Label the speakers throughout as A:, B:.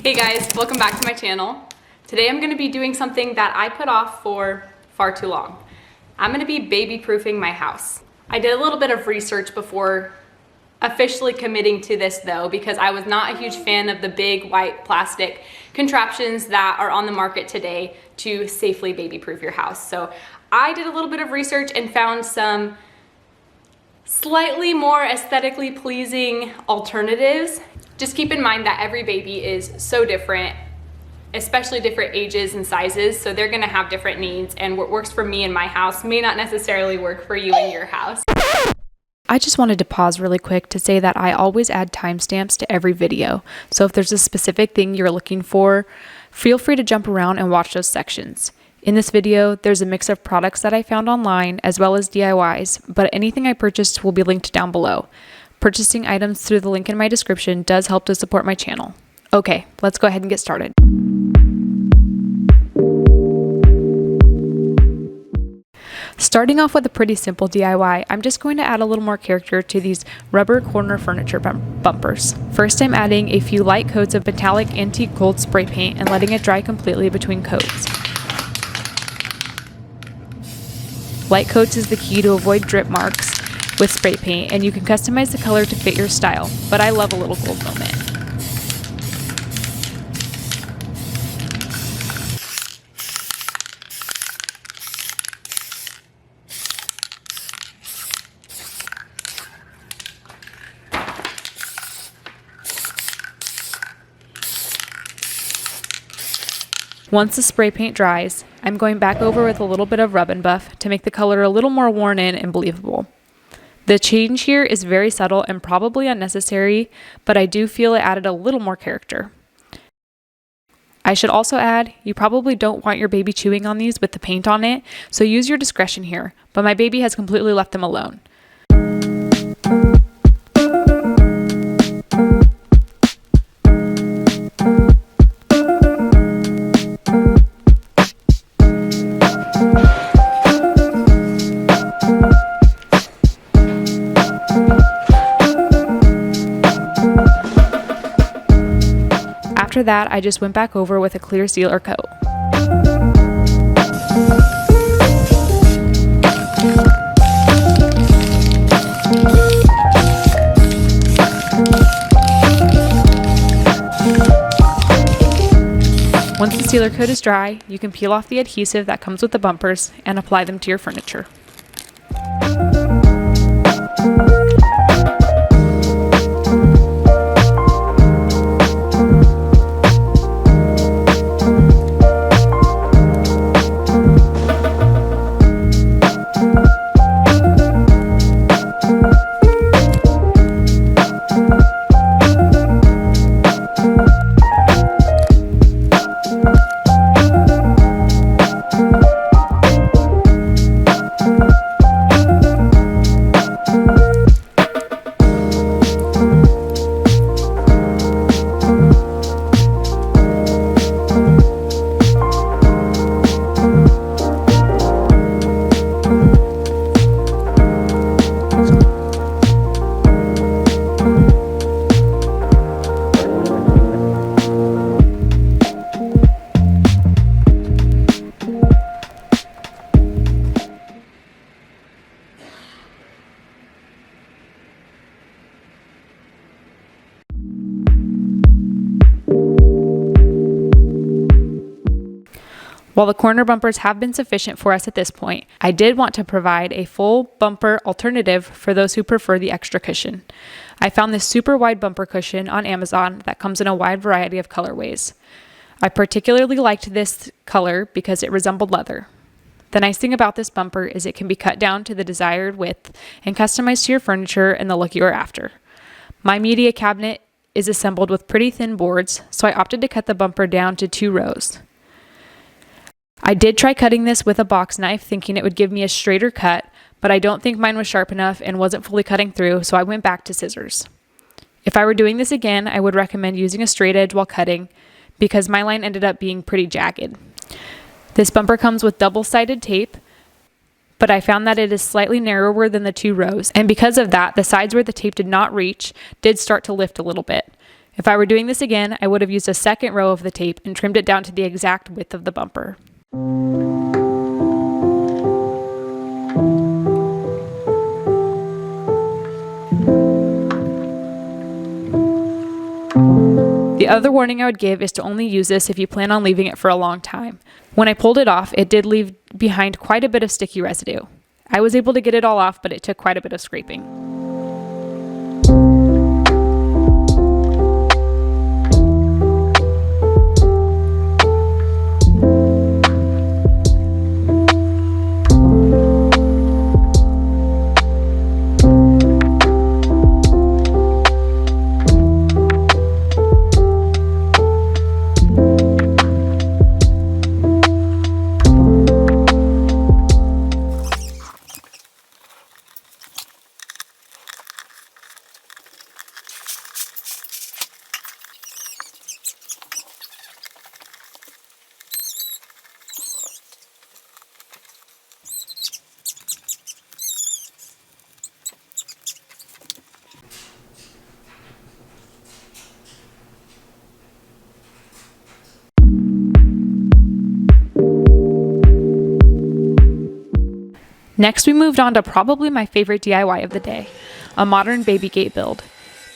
A: Hey guys, welcome back to my channel. Today I'm going to be doing something that I put off for far too long. I'm going to be baby-proofing my house. I did a little bit of research before officially committing to this though, because I was not a huge fan of the big white plastic contraptions that are on the market today to safely baby-proof your house. So I did a little bit of research and found some slightly more aesthetically pleasing alternatives. Just keep in mind that every baby is so different, especially different ages and sizes, so they're gonna have different needs, and what works for me in my house may not necessarily work for you in your house.
B: I just wanted to pause really quick to say that I always add timestamps to every video, so if there's a specific thing you're looking for, feel free to jump around and watch those sections. In this video, there's a mix of products that I found online as well as DIYs, but anything I purchased will be linked down below. Purchasing items through the link in my description does help to support my channel. Okay, let's go ahead and get started. Starting off with a pretty simple DIY, I'm just going to add a little more character to these rubber corner furniture bumpers. First, I'm adding a few light coats of metallic antique gold spray paint and letting it dry completely between coats. Light coats is the key to avoid drip marks with spray paint, and you can customize the color to fit your style, but I love a little gold moment. Once the spray paint dries, I'm going back over with a little bit of Rub and Buff to make the color a little more worn in and believable. The change here is very subtle and probably unnecessary, but I do feel it added a little more character. I should also add, you probably don't want your baby chewing on these with the paint on it, so use your discretion here, but my baby has completely left them alone. After that, I just went back over with a clear sealer coat. Once the sealer coat is dry, you can peel off the adhesive that comes with the bumpers and apply them to your furniture. While the corner bumpers have been sufficient for us at this point, I did want to provide a full bumper alternative for those who prefer the extra cushion. I found this super wide bumper cushion on Amazon that comes in a wide variety of colorways. I particularly liked this color because it resembled leather. The nice thing about this bumper is it can be cut down to the desired width and customized to your furniture and the look you are after. My media cabinet is assembled with pretty thin boards, so I opted to cut the bumper down to 2 rows. I did try cutting this with a box knife, thinking it would give me a straighter cut, but I don't think mine was sharp enough and wasn't fully cutting through, so I went back to scissors. If I were doing this again, I would recommend using a straight edge while cutting, because my line ended up being pretty jagged. This bumper comes with double-sided tape, but I found that it is slightly narrower than the 2 rows, and because of that, the sides where the tape did not reach did start to lift a little bit. If I were doing this again, I would have used a second row of the tape and trimmed it down to the exact width of the bumper. The other warning I would give is to only use this if you plan on leaving it for a long time. When I pulled it off, it did leave behind quite a bit of sticky residue. I was able to get it all off, but it took quite a bit of scraping. Next, we moved on to probably my favorite DIY of the day, a modern baby gate build.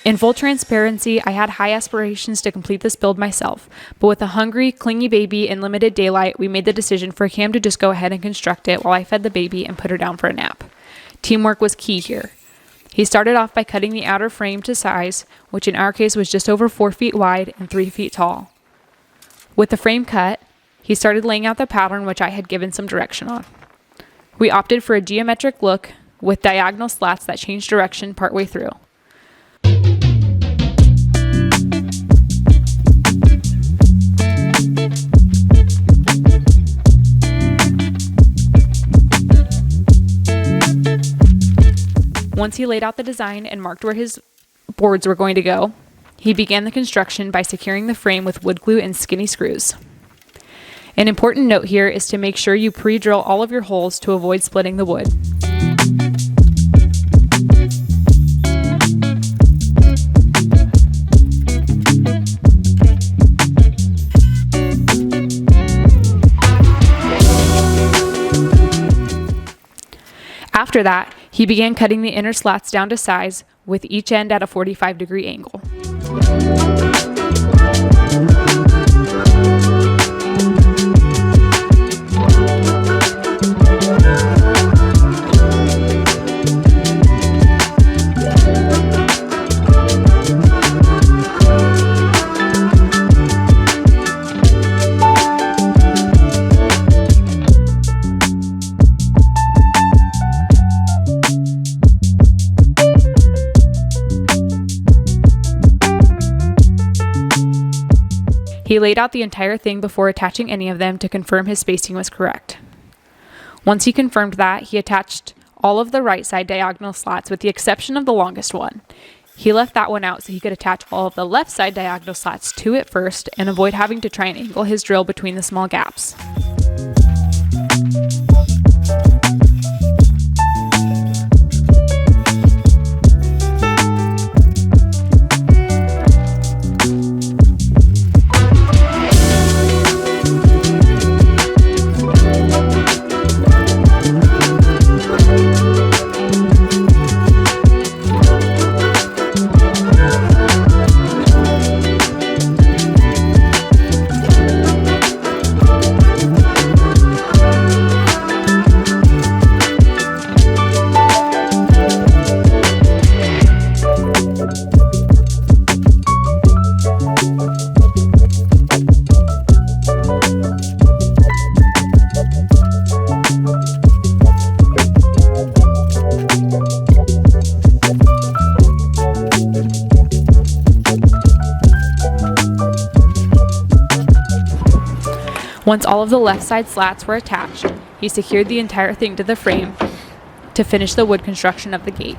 B: In full transparency, I had high aspirations to complete this build myself, but with a hungry, clingy baby and limited daylight, we made the decision for Cam to just go ahead and construct it while I fed the baby and put her down for a nap. Teamwork was key here. He started off by cutting the outer frame to size, which in our case was just over 4 feet wide and 3 feet tall. With the frame cut, he started laying out the pattern which I had given some direction on. We opted for a geometric look with diagonal slats that changed direction partway through. Once he laid out the design and marked where his boards were going to go, he began the construction by securing the frame with wood glue and skinny screws. An important note here is to make sure you pre-drill all of your holes to avoid splitting the wood. After that, he began cutting the inner slats down to size with each end at a 45-degree angle. He laid out the entire thing before attaching any of them to confirm his spacing was correct. Once he confirmed that, he attached all of the right side diagonal slats with the exception of the longest one. He left that one out so he could attach all of the left side diagonal slats to it first and avoid having to try and angle his drill between the small gaps. Once all of the left side slats were attached, he secured the entire thing to the frame to finish the wood construction of the gate.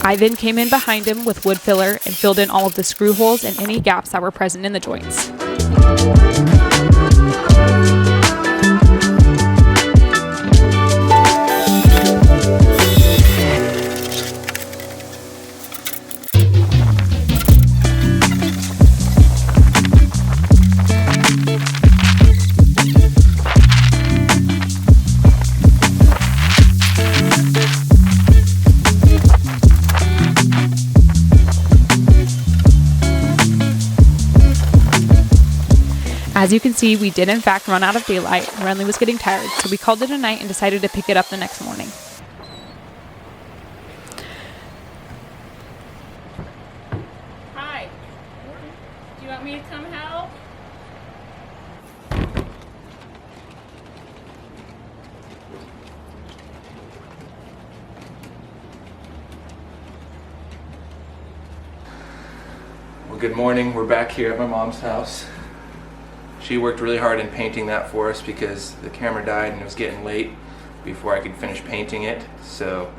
B: I then came in behind him with wood filler and filled in all of the screw holes and any gaps that were present in the joints. As you can see, we did in fact run out of daylight. Renly was getting tired, so we called it a night and decided to pick it up the next morning.
A: Hi. Do you want me to come help?
C: Well, good morning. We're back here at my mom's house. She worked really hard in painting that for us because the camera died and it was getting late before I could finish painting it. So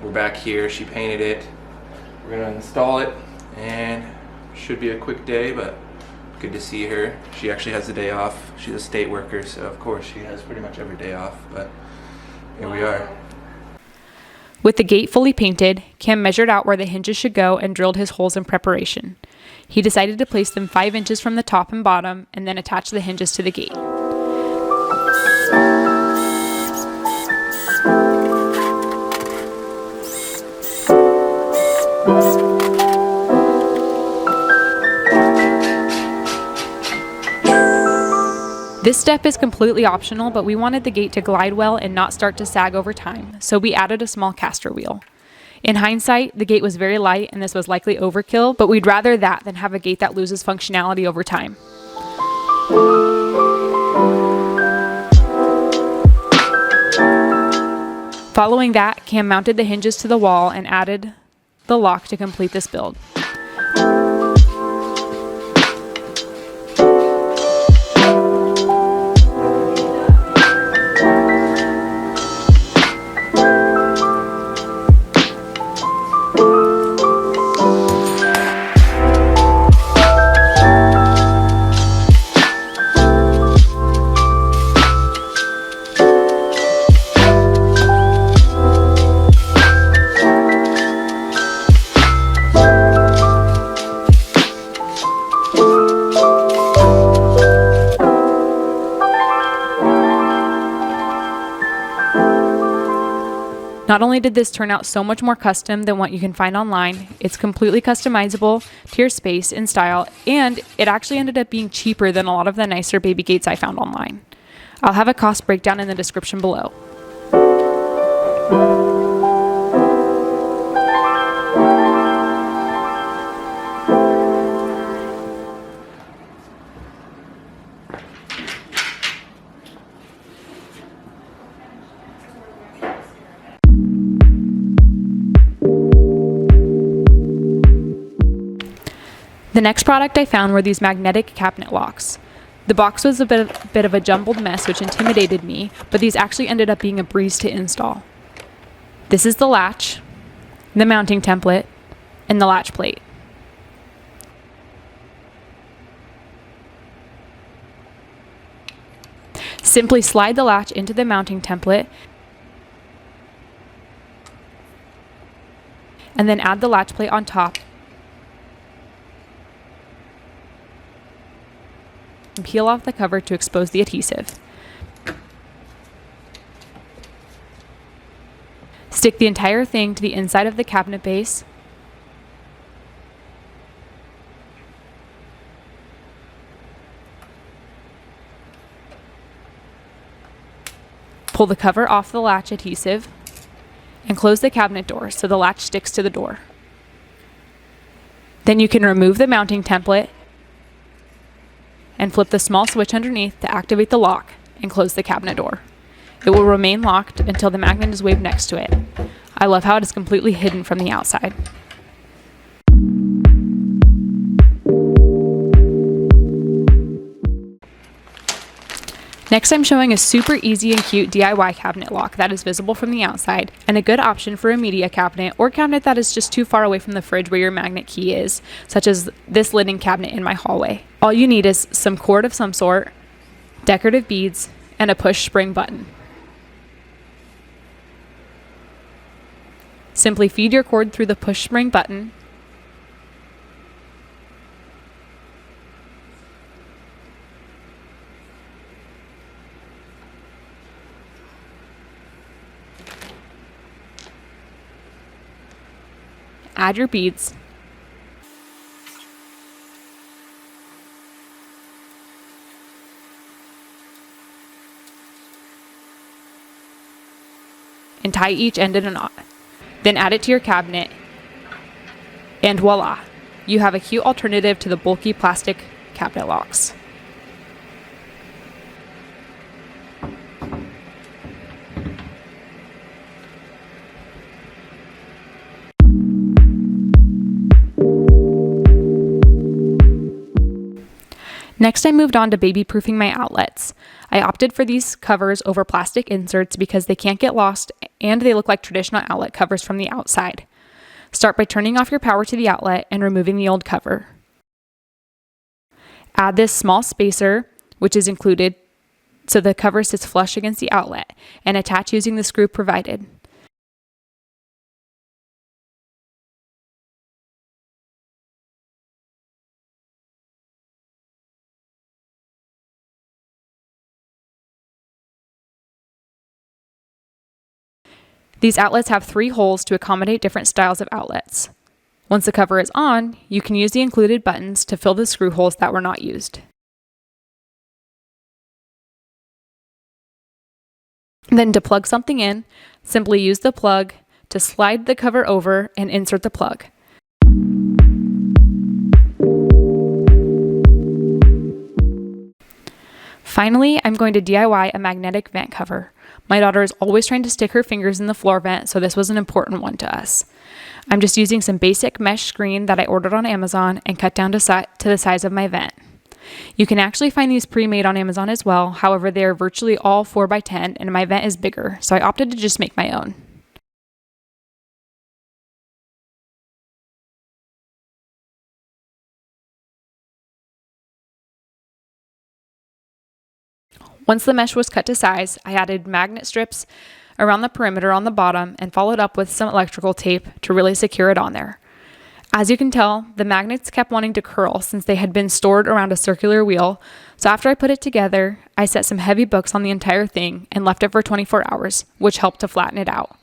C: we're back here. She painted it. We're gonna install it and should be a quick day, but good to see her. She actually has the day off. She's a state worker, so of course she has pretty much every day off, but here we are.
B: With the gate fully painted, Cam measured out where the hinges should go and drilled his holes in preparation. He decided to place them 5 inches from the top and bottom and then attach the hinges to the gate. This step is completely optional, but we wanted the gate to glide well and not start to sag over time, so we added a small caster wheel. In hindsight, the gate was very light and this was likely overkill, but we'd rather that than have a gate that loses functionality over time. Following that, Cam mounted the hinges to the wall and added the lock to complete this build. Not only did this turn out so much more custom than what you can find online, it's completely customizable to your space and style, and it actually ended up being cheaper than a lot of the nicer baby gates I found online. I'll have a cost breakdown in the description below. The next product I found were these magnetic cabinet locks. The box was a bit of a jumbled mess, which intimidated me, but these actually ended up being a breeze to install. This is the latch, the mounting template, and the latch plate. Simply slide the latch into the mounting template and then add the latch plate on top and peel off the cover to expose the adhesive. Stick the entire thing to the inside of the cabinet base. Pull the cover off the latch adhesive and close the cabinet door so the latch sticks to the door. Then you can remove the mounting template and flip the small switch underneath to activate the lock and close the cabinet door. It will remain locked until the magnet is waved next to it. I love how it is completely hidden from the outside. Next, I'm showing a super easy and cute DIY cabinet lock that is visible from the outside, and a good option for a media cabinet or cabinet that is just too far away from the fridge where your magnet key is, such as this linen cabinet in my hallway. All you need is some cord of some sort, decorative beads, and a push spring button. Simply feed your cord through the push spring button, add your beads, and tie each end in a knot. Then add it to your cabinet, and voila, you have a cute alternative to the bulky plastic cabinet locks. Next, I moved on to baby-proofing my outlets. I opted for these covers over plastic inserts because they can't get lost and they look like traditional outlet covers from the outside. Start by turning off your power to the outlet and removing the old cover. Add this small spacer, which is included so the cover sits flush against the outlet, and attach using the screw provided. These outlets have 3 holes to accommodate different styles of outlets. Once the cover is on, you can use the included buttons to fill the screw holes that were not used. Then to plug something in, simply use the plug to slide the cover over and insert the plug. Finally, I'm going to DIY a magnetic vent cover. My daughter is always trying to stick her fingers in the floor vent, so this was an important one to us. I'm just using some basic mesh screen that I ordered on Amazon and cut down to the size of my vent. You can actually find these pre-made on Amazon as well, however they are virtually all 4x10 and my vent is bigger, so I opted to just make my own. Once the mesh was cut to size, I added magnet strips around the perimeter on the bottom and followed up with some electrical tape to really secure it on there. As you can tell, the magnets kept wanting to curl since they had been stored around a circular wheel, so after I put it together, I set some heavy books on the entire thing and left it for 24 hours, which helped to flatten it out.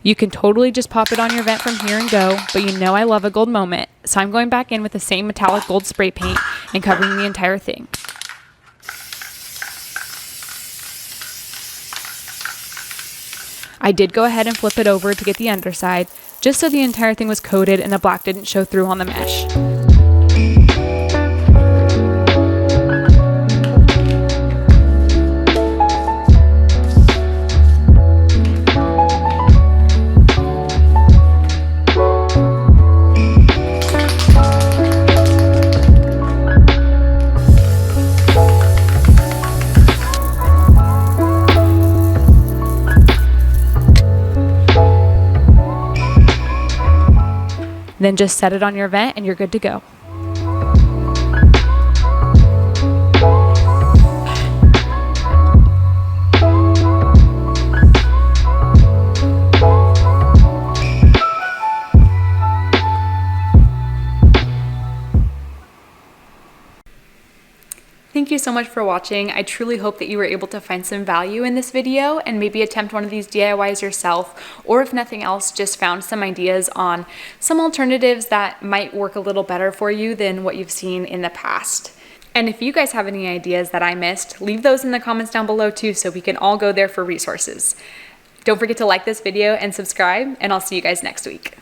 B: You can totally just pop it on your vent from here and go, but you know I love a gold moment, so I'm going back in with the same metallic gold spray paint and covering the entire thing. I did go ahead and flip it over to get the underside, just so the entire thing was coated and the black didn't show through on the mesh. Then just set it on your vent and you're good to go.
A: Thank you so much for watching. I truly hope that you were able to find some value in this video and maybe attempt one of these DIYs yourself, or if nothing else, just found some ideas on some alternatives that might work a little better for you than what you've seen in the past. And if you guys have any ideas that I missed, leave those in the comments down below too, so we can all go there for resources. Don't forget to like this video and subscribe, and I'll see you guys next week.